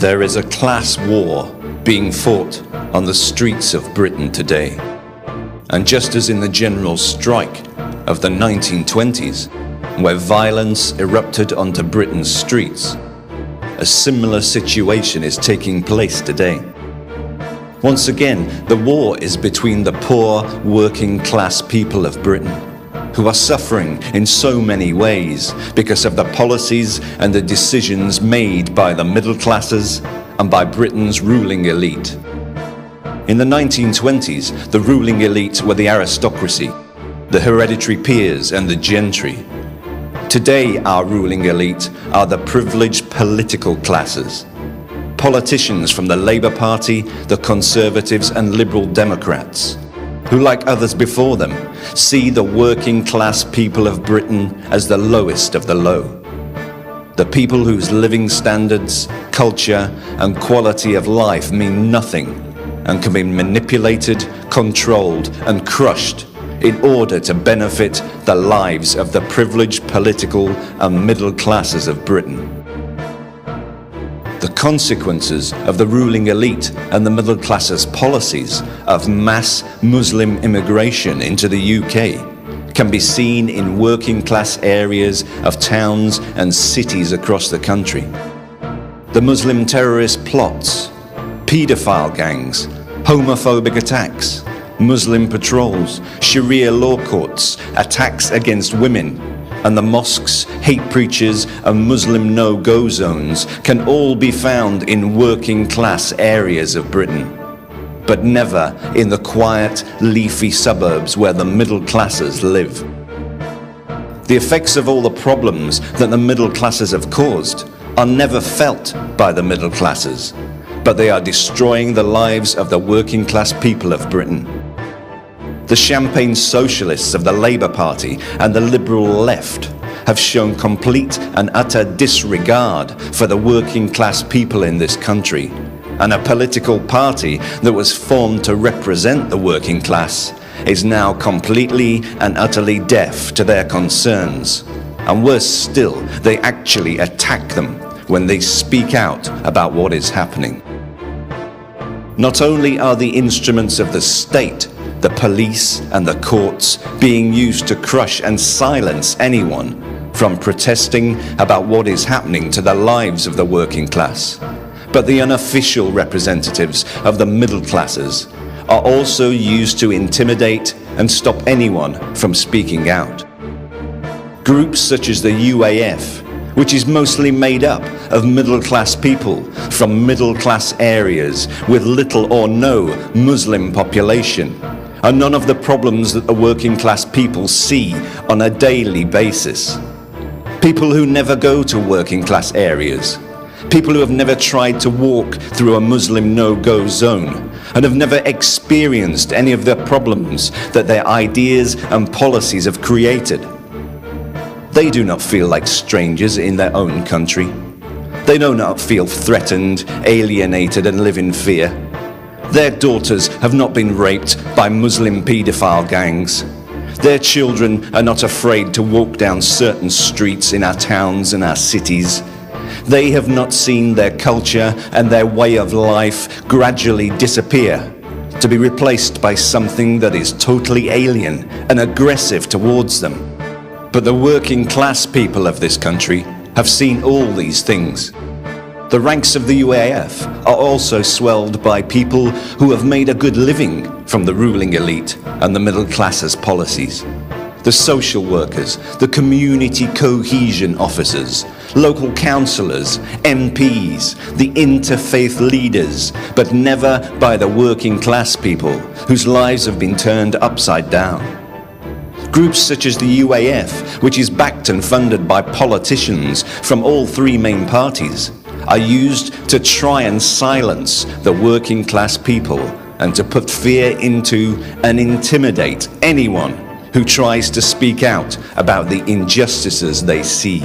There is a class war being fought on the streets of Britain today. And just as in the general strike of the 1920s, where violence erupted onto Britain's streets, a similar situation is taking place today. Once again, the war is between the poor, working class people of Britain, who are suffering in so many ways because of the policies and the decisions made by the middle classes and by Britain's ruling elite. In the 1920s, the ruling elite were the aristocracy, the hereditary peers and the gentry. Today, our ruling elite are the privileged political classes. Politicians from the Labour Party, the Conservatives and Liberal Democrats, who, like others before them, see the working class people of Britain as the lowest of the low. The people whose living standards, culture and quality of life mean nothing and can be manipulated, controlled and crushed in order to benefit the lives of the privileged political and middle classes of Britain. The consequences of the ruling elite and the middle classes' policies of mass Muslim immigration into the UK can be seen in working class areas of towns and cities across the country. The Muslim terrorist plots, paedophile gangs, homophobic attacks, Muslim patrols, Sharia law courts, attacks against women, and the mosques, hate preachers and Muslim no-go zones can all be found in working class areas of Britain, but never in the quiet, leafy suburbs where the middle classes live. The effects of all the problems that the middle classes have caused are never felt by the middle classes, but they are destroying the lives of the working class people of Britain. The champagne socialists of the Labour Party and the liberal left have shown complete and utter disregard for the working class people in this country, and a political party that was formed to represent the working class is now completely and utterly deaf to their concerns. And worse still, they actually attack them when they speak out about what is happening. Not only are the instruments of the state, the police and the courts, being used to crush and silence anyone from protesting about what is happening to the lives of the working class, but the unofficial representatives of the middle classes are also used to intimidate and stop anyone from speaking out. Groups such as the UAF, which is mostly made up of middle-class people from middle-class areas with little or no Muslim population, are none of the problems that the working class people see on a daily basis. People who never go to working class areas, people who have never tried to walk through a Muslim no-go zone and have never experienced any of the problems that their ideas and policies have created. They do not feel like strangers in their own country. They do not feel threatened, alienated and live in fear. Their daughters have not been raped by Muslim paedophile gangs. Their children are not afraid to walk down certain streets in our towns and our cities. They have not seen their culture and their way of life gradually disappear, to be replaced by something that is totally alien and aggressive towards them. But the working class people of this country have seen all these things. The ranks of the UAF are also swelled by people who have made a good living from the ruling elite and the middle classes' policies. The social workers, the community cohesion officers, local councillors, MPs, the interfaith leaders, but never by the working class people whose lives have been turned upside down. Groups such as the UAF, which is backed and funded by politicians from all three main parties, are used to try and silence the working class people and to put fear into and intimidate anyone who tries to speak out about the injustices they see.